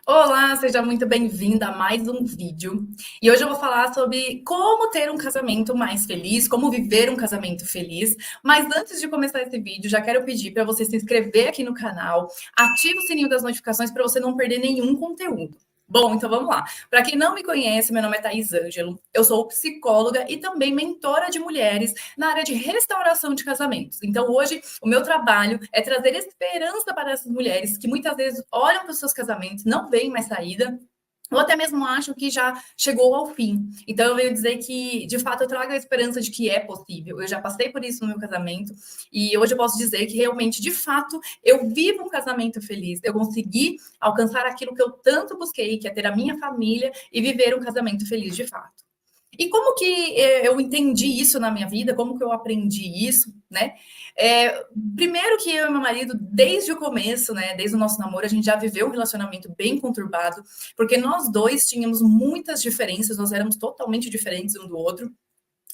Olá, seja muito bem-vinda a mais um vídeo. E hoje eu vou falar sobre como ter um casamento mais feliz, como viver um casamento feliz. Mas antes de começar esse vídeo, já quero pedir para você se inscrever aqui no canal, ativa o sininho das notificações para você não perder nenhum conteúdo. Bom, então vamos lá. Para quem não me conhece, meu nome é Thaís Ângelo, eu sou psicóloga e também mentora de mulheres na área de restauração de casamentos. Então, hoje, o meu trabalho é trazer esperança para essas mulheres que muitas vezes olham para os seus casamentos, não veem mais saída, ou até mesmo acham que já chegou ao fim. Então, eu venho dizer que, de fato, eu trago a esperança de que é possível. Eu já passei por isso no meu casamento, e hoje eu posso dizer que realmente, de fato, eu vivo um casamento feliz. Eu consegui alcançar aquilo que eu tanto busquei, que é ter a minha família e viver um casamento feliz de fato. E como que eu entendi isso na minha vida? Como que eu aprendi isso, né? Primeiro que eu e meu marido, desde o começo, né, desde o nosso namoro, a gente já viveu um relacionamento bem conturbado, porque nós dois tínhamos muitas diferenças, nós éramos totalmente diferentes um do outro.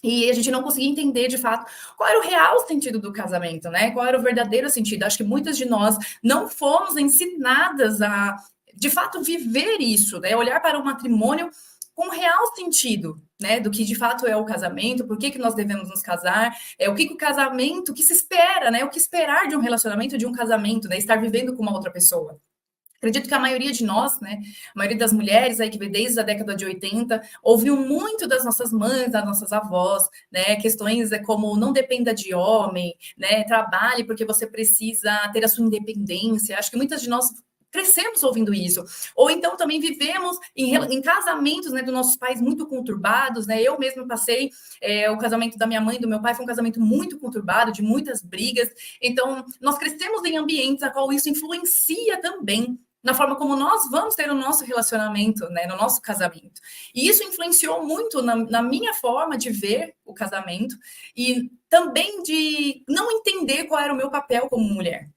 E a gente não conseguia entender, de fato, qual era o real sentido do casamento, né? Qual era o verdadeiro sentido. Acho que muitas de nós não fomos ensinadas a, de fato, viver isso, né? Olhar para o matrimônio com real sentido, né? Do que de fato é o casamento, por que, que nós devemos nos casar, o que, que o casamento, o que se espera, né? O que esperar de um relacionamento, de um casamento, né? Estar vivendo com uma outra pessoa. Acredito que a maioria de nós, né, a maioria das mulheres aí que vem desde a década de 80, ouviu muito das nossas mães, das nossas avós, né, questões como não dependa de homem, né, trabalhe porque você precisa ter a sua independência. Acho que muitas de nós crescemos ouvindo isso. Ou então também vivemos em casamentos, né, dos nossos pais muito conturbados, né, eu mesma passei, o casamento da minha mãe e do meu pai foi um casamento muito conturbado, de muitas brigas. Então, nós crescemos em ambientes a qual isso influencia também na forma como nós vamos ter o nosso relacionamento, né, no nosso casamento. E isso influenciou muito na minha forma de ver o casamento e também de não entender qual era o meu papel como mulher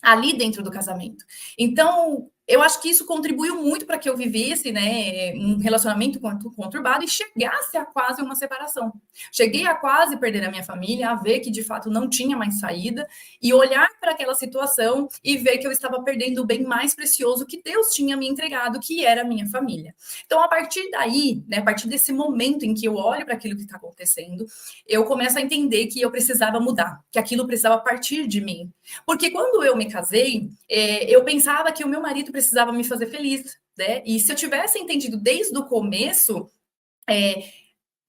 ali dentro do casamento. Então, eu acho que isso contribuiu muito para que eu vivesse, né, um relacionamento conturbado e chegasse a quase uma separação. Cheguei a quase perder a minha família, a ver que de fato não tinha mais saída e olhar para aquela situação e ver que eu estava perdendo o bem mais precioso que Deus tinha me entregado, que era a minha família. Então, a partir daí, né, a partir desse momento em que eu olho para aquilo que está acontecendo, eu começo a entender que eu precisava mudar, que aquilo precisava partir de mim. Porque quando eu me casei, eu pensava que o meu marido precisava me fazer feliz, né? E se eu tivesse entendido desde o começo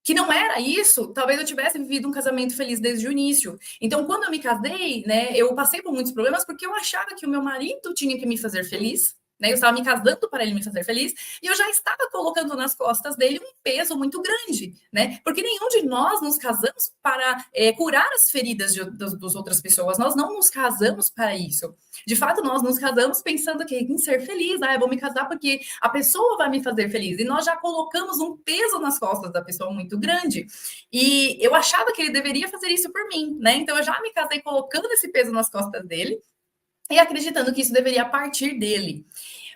que não era isso, talvez eu tivesse vivido um casamento feliz desde o início. Então, quando eu me casei, né, eu passei por muitos problemas porque eu achava que o meu marido tinha que me fazer feliz, né? Eu estava me casando para ele me fazer feliz e eu já estava colocando nas costas dele um peso muito grande, né? Porque nenhum de nós nos casamos para curar as feridas das outras pessoas. Nós não nos casamos para isso. De fato, nós nos casamos pensando que em ser feliz, eu vou me casar porque a pessoa vai me fazer feliz. E nós já colocamos um peso nas costas da pessoa muito grande. E eu achava que ele deveria fazer isso por mim, né? Então eu já me casei colocando esse peso nas costas dele e acreditando que isso deveria partir dele.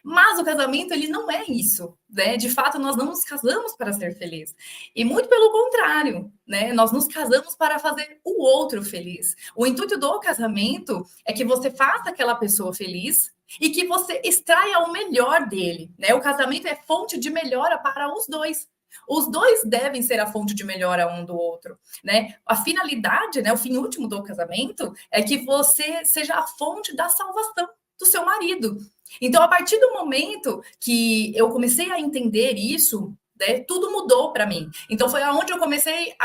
Mas o casamento, ele não é isso, né? De fato, nós não nos casamos para ser feliz. E muito pelo contrário, né? Nós nos casamos para fazer o outro feliz. O intuito do casamento é que você faça aquela pessoa feliz e que você extraia o melhor dele, né? O casamento é fonte de melhora para os dois. Os dois devem ser a fonte de melhora um do outro, né? A finalidade, né, o fim último do casamento é que você seja a fonte da salvação do seu marido. Então, a partir do momento que eu comecei a entender isso, né, tudo mudou para mim. Então, foi aonde eu comecei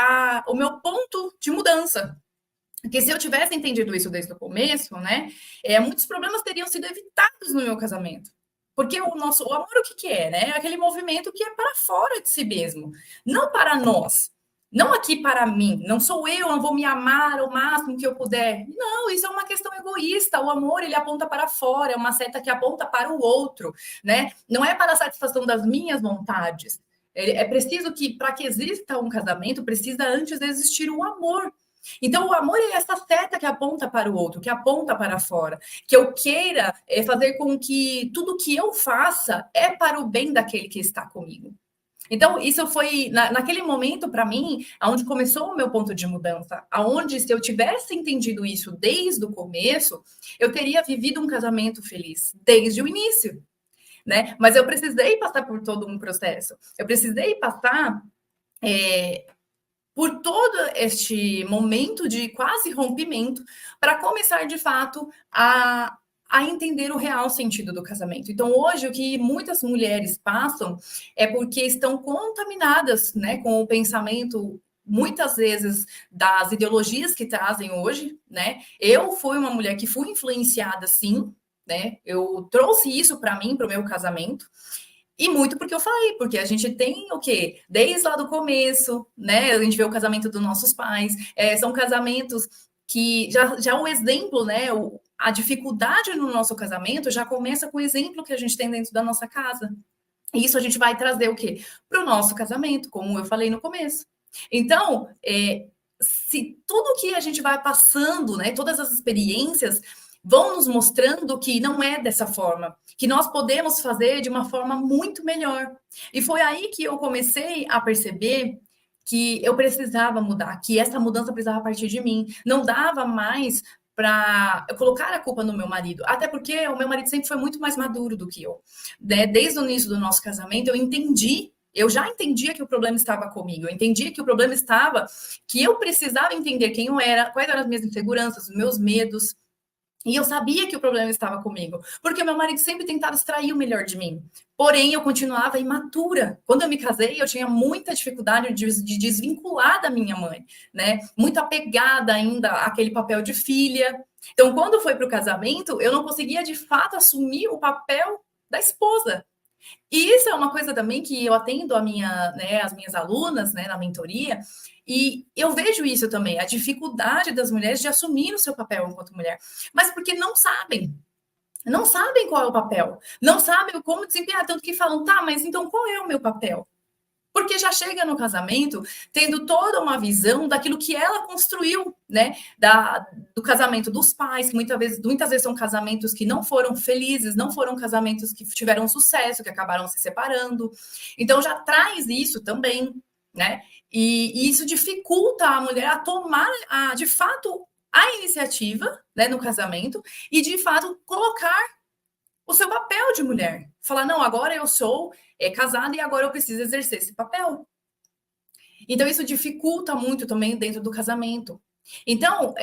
o meu ponto de mudança. Porque se eu tivesse entendido isso desde o começo, né, muitos problemas teriam sido evitados no meu casamento. Porque o amor, o que, que é, né? É aquele movimento que é para fora de si mesmo, não para nós. Não aqui para mim, não sou eu, não vou me amar o máximo que eu puder. Não, isso é uma questão egoísta. O amor, ele aponta para fora, é uma seta que aponta para o outro, né? Não é para a satisfação das minhas vontades. É preciso que, para que exista um casamento, precisa antes existir o amor. Então, o amor é essa seta que aponta para o outro, que aponta para fora, que eu queira fazer com que tudo que eu faça é para o bem daquele que está comigo. Então, isso foi, naquele momento, para mim, aonde começou o meu ponto de mudança, aonde se eu tivesse entendido isso desde o começo, eu teria vivido um casamento feliz, desde o início. né? Mas eu precisei passar por todo um processo. Eu precisei passar por todo este momento de quase rompimento para começar, de fato, a entender o real sentido do casamento. Então, hoje, o que muitas mulheres passam é porque estão contaminadas, né, com o pensamento, muitas vezes, das ideologias que trazem hoje, né? Eu fui uma mulher que fui influenciada, sim, né? Eu trouxe isso para mim, para o meu casamento, e muito porque eu falei, porque a gente tem o quê? Desde lá do começo, né? A gente vê o casamento dos nossos pais, são casamentos que já o exemplo, né? A dificuldade no nosso casamento já começa com o exemplo que a gente tem dentro da nossa casa. E isso a gente vai trazer o quê? Para o nosso casamento, como eu falei no começo. Então, se tudo que a gente vai passando, né? Todas as experiências vão nos mostrando que não é dessa forma, que nós podemos fazer de uma forma muito melhor. E foi aí que eu comecei a perceber que eu precisava mudar, que essa mudança precisava partir de mim. Não dava mais para colocar a culpa no meu marido, até porque o meu marido sempre foi muito mais maduro do que eu. Né? Desde o início do nosso casamento, eu já entendia que o problema estava comigo, eu entendia que o problema estava, que eu precisava entender quem eu era, quais eram as minhas inseguranças, os meus medos, e eu sabia que o problema estava comigo, porque meu marido sempre tentava extrair o melhor de mim. Porém, eu continuava imatura. Quando eu me casei, eu tinha muita dificuldade de desvincular da minha mãe, né? Muito apegada ainda àquele papel de filha. Então, quando foi para o casamento, eu não conseguia de fato assumir o papel da esposa. E isso é uma coisa também que eu atendo as minhas alunas, né, na mentoria, e eu vejo isso também, a dificuldade das mulheres de assumir o seu papel enquanto mulher, mas porque não sabem qual é o papel, não sabem como desempenhar, tanto que falam, tá, mas então qual é o meu papel? Porque já chega no casamento tendo toda uma visão daquilo que ela construiu, né? Do casamento dos pais, que muitas vezes são casamentos que não foram felizes, não foram casamentos que tiveram sucesso, que acabaram se separando. Então já traz isso também, né? E isso dificulta a mulher a tomar, de fato, a iniciativa, né, no casamento e, de fato, colocar o seu papel de mulher. Falar, não, agora eu sou casada e agora eu preciso exercer esse papel. Então, isso dificulta muito também dentro do casamento. Então,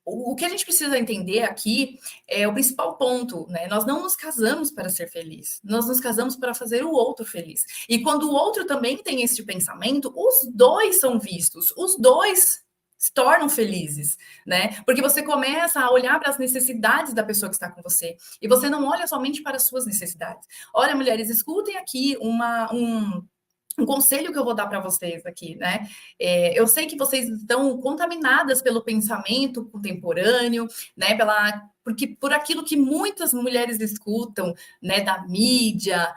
o que a gente precisa entender aqui é o principal ponto, né? Nós não nos casamos para ser feliz, nós nos casamos para fazer o outro feliz. E quando o outro também tem esse pensamento, os dois são vistos, os dois se tornam felizes, né? Porque você começa a olhar para as necessidades da pessoa que está com você e você não olha somente para as suas necessidades. Olha, mulheres, escutem aqui um conselho que eu vou dar para vocês aqui, né? Eu sei que vocês estão contaminadas pelo pensamento contemporâneo, né? Porque por aquilo que muitas mulheres escutam, né? Da mídia,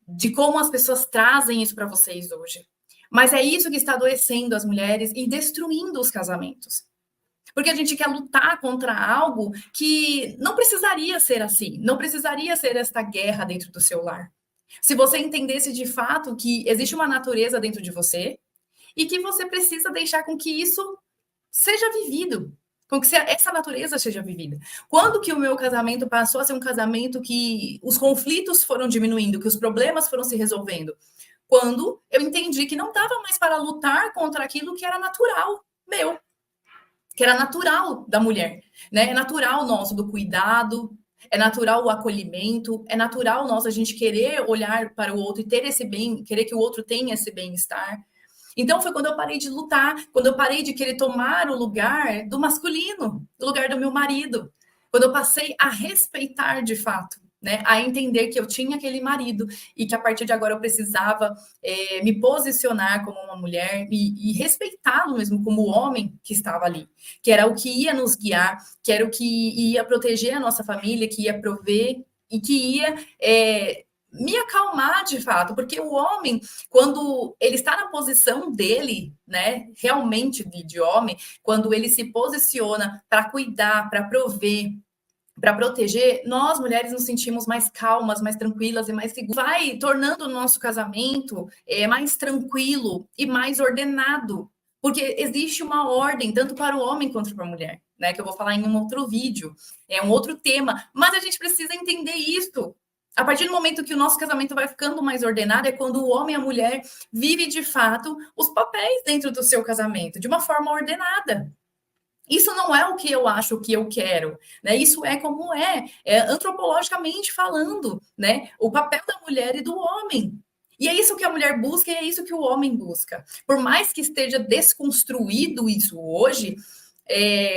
de como as pessoas trazem isso para vocês hoje. Mas é isso que está adoecendo as mulheres e destruindo os casamentos. Porque a gente quer lutar contra algo que não precisaria ser assim, não precisaria ser esta guerra dentro do seu lar. Se você entendesse de fato que existe uma natureza dentro de você e que você precisa deixar com que isso seja vivido, com que essa natureza seja vivida. Quando que o meu casamento passou a ser um casamento que os conflitos foram diminuindo, que os problemas foram se resolvendo? Quando eu entendi que não dava mais para lutar contra aquilo que era natural meu, que era natural da mulher, né? É natural nosso do cuidado, é natural o acolhimento, é natural nós a gente querer olhar para o outro e ter esse bem, querer que o outro tenha esse bem-estar. Então foi quando eu parei de lutar, quando eu parei de querer tomar o lugar do masculino, o lugar do meu marido, quando eu passei a respeitar de fato, né, a entender que eu tinha aquele marido e que a partir de agora eu precisava me posicionar como uma mulher e respeitá-lo mesmo como o homem que estava ali, que era o que ia nos guiar, que era o que ia proteger a nossa família, que ia prover e que ia me acalmar de fato, porque o homem, quando ele está na posição dele, né, realmente de homem, quando ele se posiciona para cuidar, para prover, para proteger, nós mulheres nos sentimos mais calmas, mais tranquilas e mais seguras. Vai tornando o nosso casamento mais tranquilo e mais ordenado, porque existe uma ordem tanto para o homem quanto para a mulher, né? Que eu vou falar em um outro vídeo, é um outro tema, mas a gente precisa entender isso. A partir do momento que o nosso casamento vai ficando mais ordenado, é quando o homem e a mulher vivem de fato os papéis dentro do seu casamento, de uma forma ordenada. Isso não é o que eu acho, o que eu quero, né? Isso é como é antropologicamente falando, né? O papel da mulher e do homem. E é isso que a mulher busca e é isso que o homem busca. Por mais que esteja desconstruído isso hoje,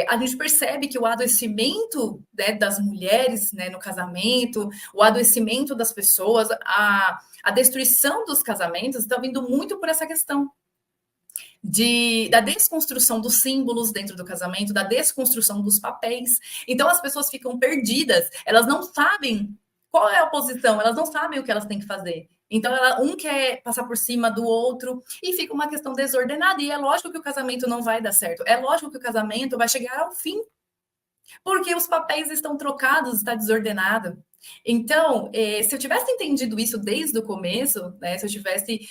a gente percebe que o adoecimento, né, das mulheres, né, no casamento, o adoecimento das pessoas, a destruição dos casamentos está vindo muito por essa questão da desconstrução dos símbolos dentro do casamento, da desconstrução dos papéis. Então as pessoas ficam perdidas, elas não sabem qual é a posição, elas não sabem o que elas têm que fazer. Então, um quer passar por cima do outro e fica uma questão desordenada. E é lógico que o casamento não vai dar certo. É lógico que o casamento vai chegar ao fim, porque os papéis estão trocados, está desordenado. Então, se eu tivesse entendido isso desde o começo, né, se eu tivesse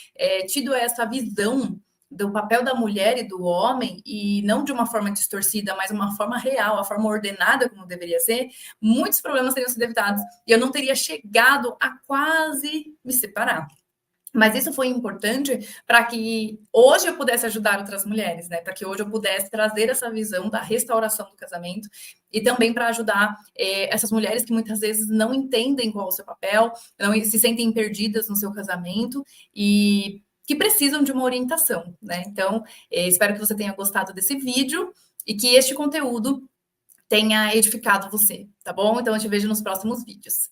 tido essa visão do papel da mulher e do homem, e não de uma forma distorcida, mas uma forma real, a forma ordenada como deveria ser, muitos problemas teriam sido evitados. E eu não teria chegado a quase me separar. Mas isso foi importante para que hoje eu pudesse ajudar outras mulheres, né? Para que hoje eu pudesse trazer essa visão da restauração do casamento e também para ajudar essas mulheres que muitas vezes não entendem qual é o seu papel, não se sentem perdidas no seu casamento e que precisam de uma orientação, né? Então, espero que você tenha gostado desse vídeo e que este conteúdo tenha edificado você, tá bom? Então, eu te vejo nos próximos vídeos.